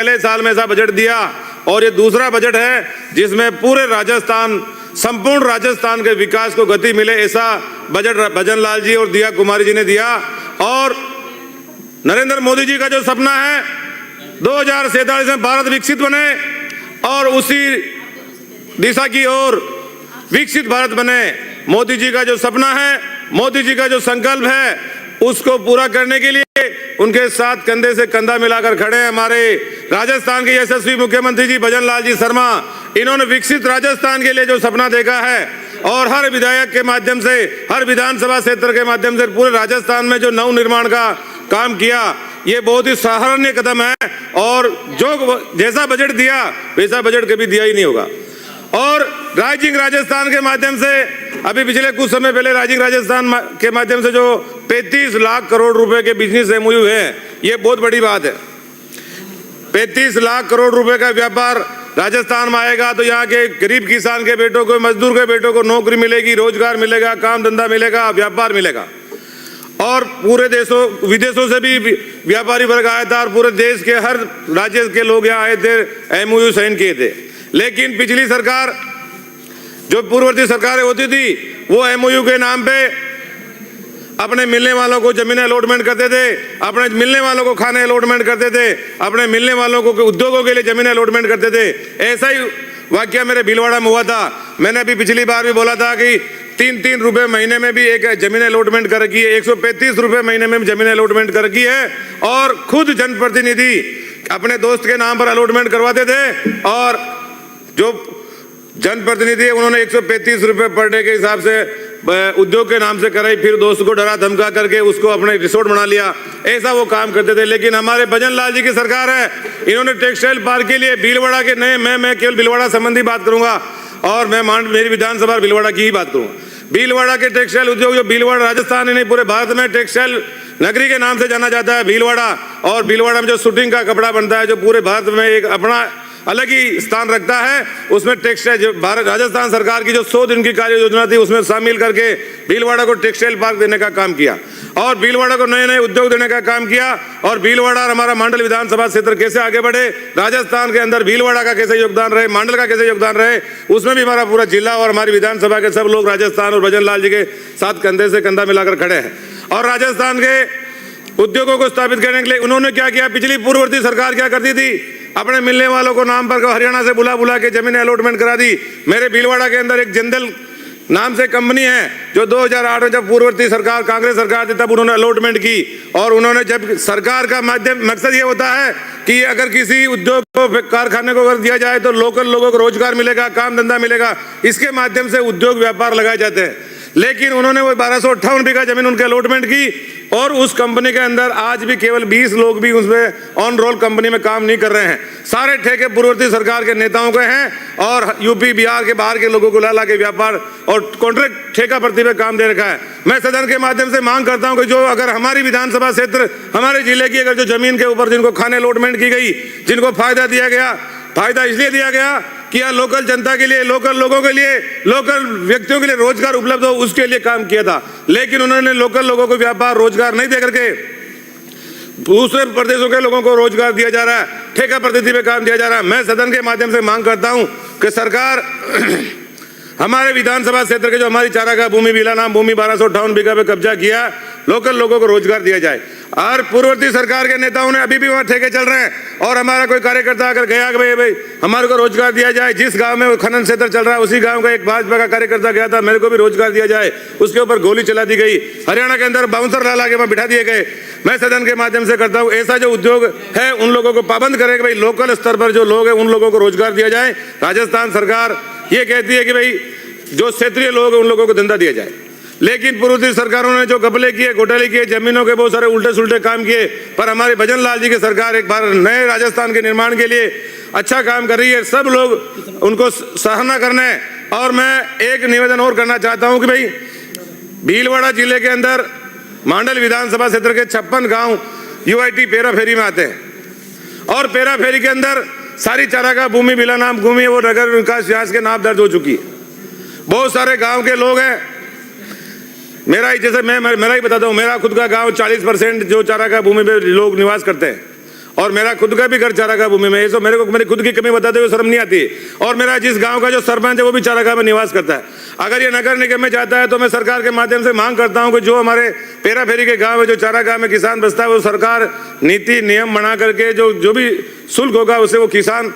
पहले साल में ऐसा बजट दिया और ये दूसरा बजट है जिसमें पूरे राजस्थान, संपूर्ण राजस्थान के विकास को गति मिले, ऐसा बजट भजन लाल जी और दिया कुमारी जी ने दिया। और नरेंद्र मोदी जी का जो सपना है 2047 में भारत विकसित बने और उसी दिशा की ओर विकसित भारत बने, मोदी जी का जो सपना है, मोदी जी का जो संकल्प है, उसको पूरा करने के लिए उनके साथ कंधे से कंधा मिलाकर खड़े हैं हमारे राजस्थान के यशस्वी मुख्यमंत्री जी भजन लाल जी शर्मा। इन्होंने विकसित राजस्थान के लिए जो सपना देखा है और हर विधायक के माध्यम से, हर विधानसभा क्षेत्र के माध्यम से पूरे राजस्थान में जो नव निर्माण का काम किया, ये बहुत ही सराहनीय कदम है। और जो जैसा बजट दिया वैसा बजट कभी दिया ही नहीं होगा। और राइजिंग राजस्थान के माध्यम से अभी पिछले कुछ समय पहले राइजिंग राजस्थान के माध्यम से जो 35 लाख करोड़ रुपए के बिजनेस एमओयू है, ये बहुत बड़ी बात है। 35 लाख करोड़ रुपए का व्यापार राजस्थान में आएगा तो यहाँ के गरीब किसान के बेटों को, मजदूर के बेटों को नौकरी मिलेगी, रोजगार मिलेगा, काम धंधा मिलेगा, व्यापार मिलेगा। और पूरे देशों विदेशों से भी व्यापारी वर्ग आया था और पूरे देश के हर राज्य के लोग यहाँ आए थे, एमओयू साइन किए थे। लेकिन पिछली सरकार, जो पूर्ववर्ती सरकारें होती थी, वो एमओयू के नाम पे अपने मिलने वालों को जमीनें अलॉटमेंट करते थे, अपने मिलने वालों को खाने अलॉटमेंट करते थे, अपने मिलने वालों को उद्योगों के लिए जमीनें अलॉटमेंट करते थे। ऐसा ही वाकया मेरे भीलवाड़ा में हुआ था। मैंने अभी पिछली बार भी बोला था कि 3-3 रुपए महीने में भी एक जमीन अलॉटमेंट कर रखी है, 135 रुपए महीने में जमीन अलॉटमेंट कर रखी है। और खुद जनप्रतिनिधि अपने दोस्त के नाम पर अलॉटमेंट करवाते थे और जो जनप्रतिनिधि है उन्होंने 135 रुपए पर डे के हिसाब से उद्योग के नाम से कराई, फिर दोस्त को डरा धमका करके उसको अपने रिसोर्ट बना लिया। ऐसा वो काम करते थे। लेकिन हमारे भजन लाल जी की सरकार है, इन्होंने टेक्सटाइल पार्क के लिए भीलवाड़ा के नए, मैं केवल भीलवाड़ा संबंधी बात करूंगा और मैं मेरी विधानसभा भीलवाड़ा की ही बात करूंगा। भीलवाड़ा के टेक्सटाइल उद्योग, जो भीलवाड़ा राजस्थान ही नहीं पूरे भारत में टेक्सटाइल नगरी के नाम से जाना जाता है भीलवाड़ा, और भीलवाड़ा में जो शूटिंग का कपड़ा बनता है, जो पूरे भारत में एक अपना अलग ही स्थान रखता है, उसमें टेक्सटाइल भारत राजस्थान सरकार की जो 100 दिन की कार्य योजना थी उसमें शामिल करके भीलवाड़ा को टेक्सटाइल पार्क देने का काम किया और भीलवाड़ा को नए नए उद्योग देने का काम किया। और भीलवाड़ा और हमारा मंडल विधानसभा क्षेत्र कैसे आगे बढ़े, राजस्थान के अंदर भीलवाड़ा का कैसे योगदान रहे, मंडल का कैसे योगदान रहे, उसमें भी हमारा पूरा जिला और हमारी विधानसभा के सब लोग राजस्थान और भजन लाल जी के साथ कंधे से कंधा मिलाकर खड़े हैं। और राजस्थान के उद्योगों को स्थापित करने के लिए उन्होंने क्या किया, पिछली पूर्ववर्ती सरकार क्या करती थी, अपने मिलने वालों को नाम पर हरियाणा से बुला के जमीनें अलॉटमेंट करा दी। मेरे भीलवाड़ा के अंदर एक जिंदल नाम से कंपनी है, जो 2008 में जब पूर्ववर्ती सरकार कांग्रेस सरकार थी तब उन्होंने अलॉटमेंट की। और उन्होंने जब सरकार का मकसद ये होता है कि अगर किसी उद्योग को, कारखाने को अगर दिया जाए तो लोकल लोगों को रोजगार मिलेगा, काम धंधा मिलेगा, इसके माध्यम से उद्योग व्यापार लगाए जाते हैं। लेकिन उन्होंने वो 1258 बीघा जमीन उनके अलॉटमेंट की और उस कंपनी के अंदर आज भी केवल 20 लोग भी उसमें ऑन रोल कंपनी में काम नहीं कर रहे हैं। सारे ठेके पूर्ववर्ती सरकार के नेताओं के हैं और यूपी बिहार के बाहर के लोगों को ला के व्यापार और कॉन्ट्रैक्ट ठेका प्रति पे काम दे रखा है। मैं सदन के माध्यम से मांग करता हूं कि जो अगर हमारी विधानसभा क्षेत्र, हमारे जिले की अगर जो जमीन के ऊपर जिनको खाने अलॉटमेंट की गई, जिनको फायदा दिया गया, फायदा इसलिए दिया गया कि यह लोकल जनता के लिए, लोकल लोगों के लिए, लोकल व्यक्तियों के लिए रोजगार उपलब्ध हो, उसके लिए काम किया था। लेकिन उन्होंने लोकल लोगों को व्यापार रोजगार नहीं दे करके दूसरे प्रदेशों के लोगों को रोजगार दिया जा रहा है, ठेका पद्धति पे काम दिया जा रहा है। मैं सदन के माध्यम से मांग करता हूं कि सरकार हमारे विधानसभा क्षेत्र के जो हमारी चारागाह भूमि बिला नाम भूमि 1258 बीघा पे कब्जा किया, लोकल लोगों को रोजगार दिया जाए। और पूर्ववर्ती सरकार के नेताओं ने अभी भी वहाँ ठेके चल रहे हैं और हमारा कोई कार्यकर्ता अगर गया कि भाई हमारे को रोजगार दिया जाए, जिस गांव में खनन क्षेत्र चल रहा है उसी गांव का एक भाजपा का कार्यकर्ता गया था, मेरे को भी रोजगार दिया जाए, उसके ऊपर गोली चला दी गई। हरियाणा के अंदर बाउंसर ला के वहाँ बिठा दिए गए। मैं सदन के माध्यम से करता हूँ, ऐसा जो उद्योग है उन लोगों को पाबंद करे कि भाई लोकल स्तर पर जो लोग हैं उन लोगों को रोजगार दिया जाए। राजस्थान सरकार ये कहती है कि भाई जो क्षेत्रीय लोग हैं उन लोगों को धंधा दिया जाए। लेकिन पूर्ववर्ती सरकारों ने जो घपले किए, घोटाले किए, जमीनों के बहुत सारे उल्टे सुल्टे काम किए, पर हमारे भजन लाल जी की सरकार एक बार नए राजस्थान के निर्माण के लिए अच्छा काम कर रही है। सब लोग उनको सराहना करना है। और मैं एक निवेदन और करना चाहता हूं कि भाई भीलवाड़ा जिले के अंदर मंडल विधानसभा क्षेत्र के 56 गांव यूआईटी पेरा फेरी में आते हैं और पेरा फेरी के अंदर सारी चारागाह भूमि बिला नाम भूमि वो नगर विकास विभाग के नाम दर्ज हो चुकी है। बहुत सारे गांव के लोग हैं, मेरा ही जैसे मैं मेरा ही बताता हूँ, मेरा खुद का गांव 40% जो चारागाह भूमि पे लोग निवास करते हैं और मेरा खुद का भी घर चारागाह भूमि में है, तो मेरे को मेरी खुद की कमी बताते हुए शर्म नहीं आती। और मेरा जिस गांव का जो सरपंच है वो भी चारागाह में निवास करता है। अगर ये नगर निगम में जाता है तो मैं सरकार के माध्यम से मांग करता हूं कि जो हमारे पेरा फेरी के गांव है, जो चारागाह में किसान बसता है, वो सरकार नीति नियम बना करके जो भी शुल्क होगा उसे वो किसान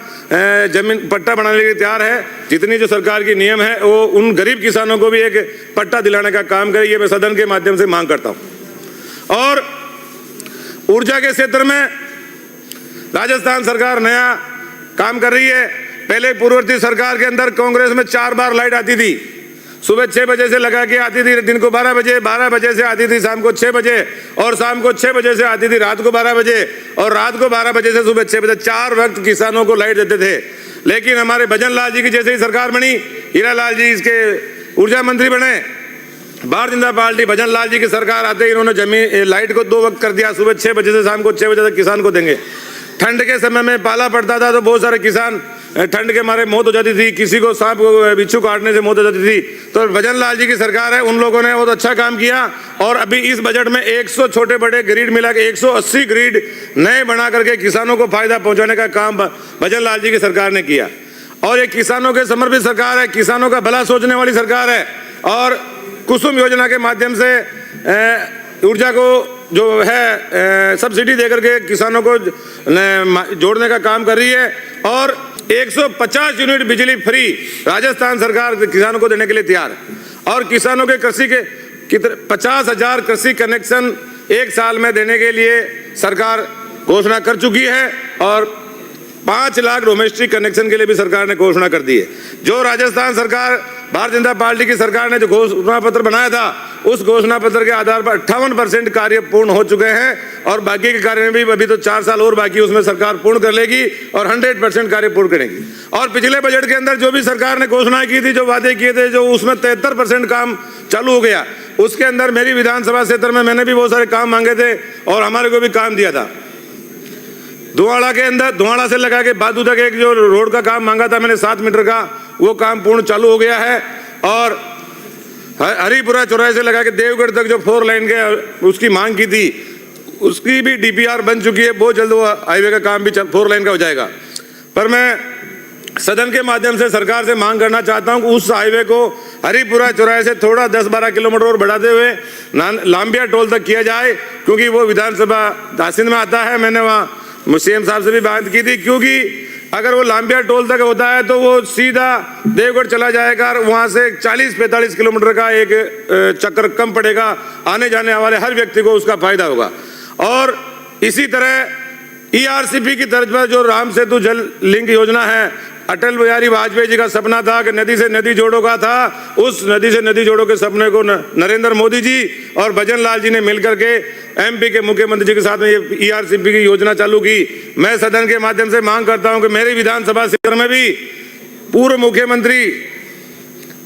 जमीन पट्टा बनाने के लिए तैयार है। जितनी जो सरकार की नियम है वो उन गरीब किसानों को भी एक पट्टा दिलाने का काम करे, ये मैं सदन के माध्यम से मांग करता हूं। और ऊर्जा के क्षेत्र में राजस्थान सरकार नया काम कर रही है। पहले पूर्ववर्ती सरकार के अंदर कांग्रेस में 4 बार लाइट आती थी। सुबह 6 बजे से लगा के आती थी, दिन को 12 बजे से आती थी, शाम को 6 बजे, और शाम को 6 बजे से आती थी रात को 12 बजे, और रात को 12 बजे से सुबह 6 बजे, 4 वक्त किसानों को लाइट देते थे। लेकिन हमारे भजन लाल जी की जैसे ही सरकार बनी, हीरा लाल जी इसके ऊर्जा मंत्री बने, भारतीय जनता पार्टी भजन लाल जी की सरकार आते ही इन्होंने जमीन लाइट को 2 वक्त कर दिया। सुबह 6 बजे से शाम को 6 बजे तक किसान को देंगे। ठंड के समय में पाला पड़ता था तो बहुत सारे किसान ठंड के मारे मौत हो जाती थी, किसी को सांप बिच्छू काटने से मौत हो जाती थी। तो भजन लाल जी की सरकार है, उन लोगों ने बहुत अच्छा काम किया। और अभी इस बजट में 100 छोटे बड़े ग्रिड मिला के 180 ग्रिड नए बना करके किसानों को फायदा पहुंचाने का काम भजन लाल जी की सरकार ने किया। और ये किसानों के समर्पित सरकार है, किसानों का भला सोचने वाली सरकार है। और कुसुम योजना के माध्यम से ऊर्जा को जो है सब्सिडी देकर के किसानों को जोड़ने का काम कर रही है। और 150 यूनिट बिजली फ्री राजस्थान सरकार किसानों को देने के लिए तैयार है। और किसानों के कृषि के 50,000 कृषि कनेक्शन 1 साल में देने के लिए सरकार घोषणा कर चुकी है। और 5 लाख डोमेस्टिक कनेक्शन के लिए भी सरकार ने घोषणा कर दी है। जो राजस्थान सरकार भारतीय जनता पार्टी की सरकार ने जो घोषणा पत्र बनाया था, उस घोषणा पत्र के आधार पर 58% कार्य पूर्ण हो चुके हैं। और बाकी के कार्य में भी अभी तो 4 साल और बाकी, उसमें सरकार पूर्ण कर लेगी और 100% कार्य पूर्ण करेगी। और पिछले बजट के अंदर जो भी सरकार ने घोषणा की थी, जो वादे किए थे, जो उसमें 73% काम चालू हो गया। उसके अंदर मेरी विधानसभा क्षेत्र में मैंने भी बहुत सारे काम मांगे थे और हमारे को भी काम दिया था। धुआड़ा के अंदर धुआड़ा से लगा के बादू तक एक जो रोड का काम मांगा था मैंने 7 मीटर का, वो काम पूर्ण चालू हो गया है। और हरिपुरा चौराहे से लगा के देवगढ़ तक जो 4 लाइन के उसकी मांग की थी, उसकी भी डीपीआर बन चुकी है। बहुत जल्द वो हाईवे का काम भी 4 लाइन का हो जाएगा। पर मैं सदन के माध्यम से सरकार से मांग करना चाहता हूं कि उस हाईवे को हरिपुरा चौराहे से थोड़ा 10-12 किलोमीटर और बढ़ाते हुए लांबिया टोल तक किया जाए, क्योंकि वो विधानसभा दासिन में आता है। मैंने वहाँ सीएम साहब से भी बात की थी, क्योंकि अगर वो लांबिया टोल तक होता है तो वो सीधा देवगढ़ चला जाएगा और वहाँ से 40-45 किलोमीटर का एक चक्कर कम पड़ेगा। आने जाने वाले हर व्यक्ति को उसका फायदा होगा। और इसी तरह ईआरसीपी की तर्ज पर जो राम सेतु जल लिंक योजना है, अटल बिहारी वाजपेयी जी का सपना था कि नदी से नदी जोड़ो का था। उस नदी से नदी जोड़ो के सपने को नरेंद्र मोदी जी और भजन लाल जी ने मिलकर के एमपी के मुख्यमंत्री जी के साथ में ये ईआरसीपी की योजना चालू की। मैं सदन के माध्यम से मांग करता हूं कि मेरी विधानसभा क्षेत्र में भी पूर्व मुख्यमंत्री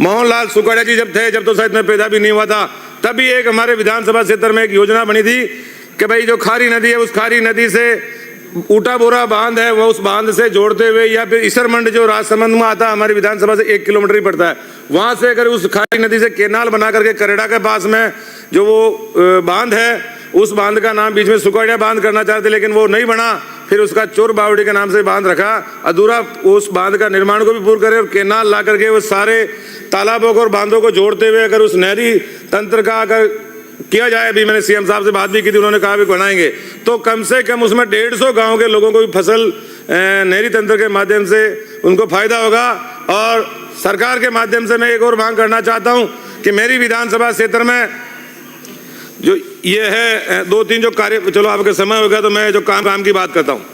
मोहनलाल सुखाड़िया जी जब तो शायद मैं पैदा भी नहीं हुआ था, तभी एक हमारे विधानसभा क्षेत्र में एक योजना बनी थी कि भाई जो खारी नदी है, उस खारी नदी से ऊटा बोरा बांध है, वो उस बांध से जोड़ते हुए, या फिर इसरमंड जो राजसमंद में आता है हमारी विधानसभा से 1 किलोमीटर ही पड़ता है, वहां से अगर उस खारी नदी से केनाल बना करके करेड़ा के पास में जो वो बांध है, उस बांध का नाम बीच में सुखाड़िया बांध करना चाहते, लेकिन वो नहीं बना। फिर उसका चोर बावड़ी के नाम से बांध रखा अधूरा। उस बांध का निर्माण को भी पूर्ण करे और केनाल ला करके वो सारे तालाबों को और बांधों को जोड़ते हुए अगर उस नहरी तंत्र का अगर किया जाए, अभी मैंने सीएम साहब से बात भी की थी, उन्होंने कहा भी बनाएंगे, तो कम से कम उसमें 150 गांव के लोगों को भी फसल नहरी तंत्र के माध्यम से उनको फायदा होगा। और सरकार के माध्यम से मैं एक और मांग करना चाहता हूं कि मेरी विधानसभा क्षेत्र में जो ये है 2-3 जो कार्य, चलो आपका समय हो गया तो मैं जो काम की बात करता हूँ।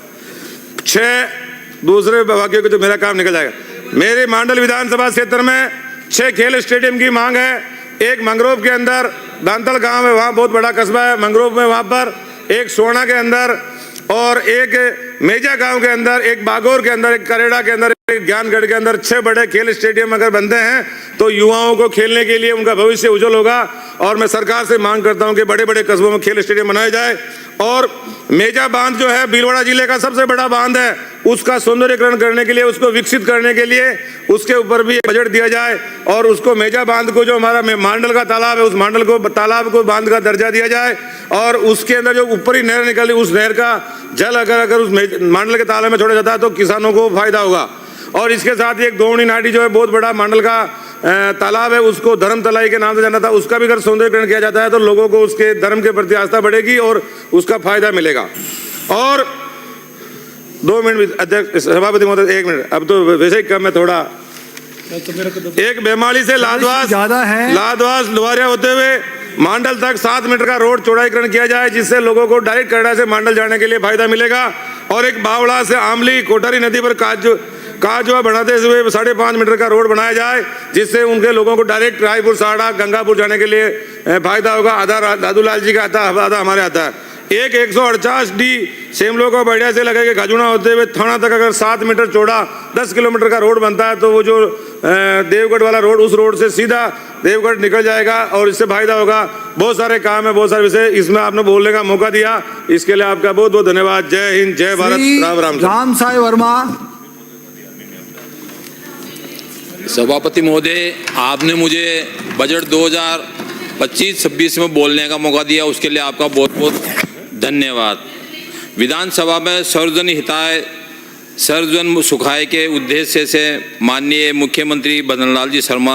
6 दूसरे वाक्यों के तो मेरा काम निकल जाएगा। मेरे मांडल विधानसभा क्षेत्र में 6 खेल स्टेडियम की मांग है। एक मंगरोव के अंदर दांतल गांव है, वहाँ बहुत बड़ा कस्बा है मंगरोव में, वहाँ पर एक सोना के अंदर, और एक मेजा गांव के अंदर, एक बागोर के अंदर, एक करेड़ा के अंदर। ज्ञानगढ़ के अंदर 6 बड़े खेल स्टेडियम अगर बनते हैं तो युवाओं को खेलने के लिए उनका भविष्य उज्जवल होगा। और मैं सरकार से मांग करता हूं कि बड़े बड़े कस्बों में खेल स्टेडियम बनाए जाए। और मेजा बांध जो है भीलवाड़ा जिले का सबसे बड़ा बांध है, उसका सौंदर्यीकरण करने के लिए, उसको विकसित करने के लिए उसके ऊपर भी बजट दिया जाए। और उसको मेजा बांध को, जो हमारा मांडल का तालाब है, उस मांडल को तालाब को बांध का दर्जा दिया जाए। और उसके अंदर जो ऊपरी नहर निकली, उस नहर का जल अगर उस मांडल के तालाब में छोड़ा जाता है तो किसानों को फायदा होगा। और इसके साथ ही एक दोवनी नाटी जो है बहुत बड़ा मांडल का तालाब है, उसको धर्म तलाई के नाम से जाना था, उसका भी अगर सौंदर्यीकरण किया जाता है तो लोगों को उसके धर्म के प्रति आस्था बढ़ेगी और उसका फायदा मिलेगा। और 2 मिनट अध्यक्ष, सभापति महोदय 1 मिनट, अब तो वैसे ही कम है थोड़ा। एक बेमाली से लादवास लुहारिया होते हुए मांडल तक 7 मीटर का रोड चौड़ाईकरण किया जाए, जिससे लोगों को डायरेक्ट करड़ा से मांडल जाने के लिए फायदा मिलेगा। और एक बावड़ा से आमली कोठारी नदी पर काजवा बढ़ाते हुए 5.5 मीटर का रोड बनाया जाए, जिससे उनके लोगों को डायरेक्ट रायपुर, साड़ा, गंगापुर जाने के लिए फायदा होगा। आधा दादूलाल जी का आता है, आधा हमारे आता है। एक 148D सेमलो को बढ़िया से लगे कि गाजुना होते हुए थाना तक अगर 7 मीटर चौड़ा 10 किलोमीटर का रोड बनता है तो वो जो देवगढ़ वाला रोड, उस रोड से सीधा देवगढ़ निकल जाएगा और इससे फायदा होगा। बहुत सारे काम है, बहुत सारे विषय, इसमें आपने बोलने का मौका दिया, इसके लिए आपका बहुत बहुत धन्यवाद। जय हिंद, जय भारत, राम राम। राम साई वर्मा। सभापति महोदय, आपने मुझे बजट 2025-26 में बोलने का मौका दिया, उसके लिए आपका बहुत बहुत धन्यवाद। विधानसभा में सर्वजन हिताय सर्वजन सुखाय के उद्देश्य से माननीय मुख्यमंत्री भजनलाल जी शर्मा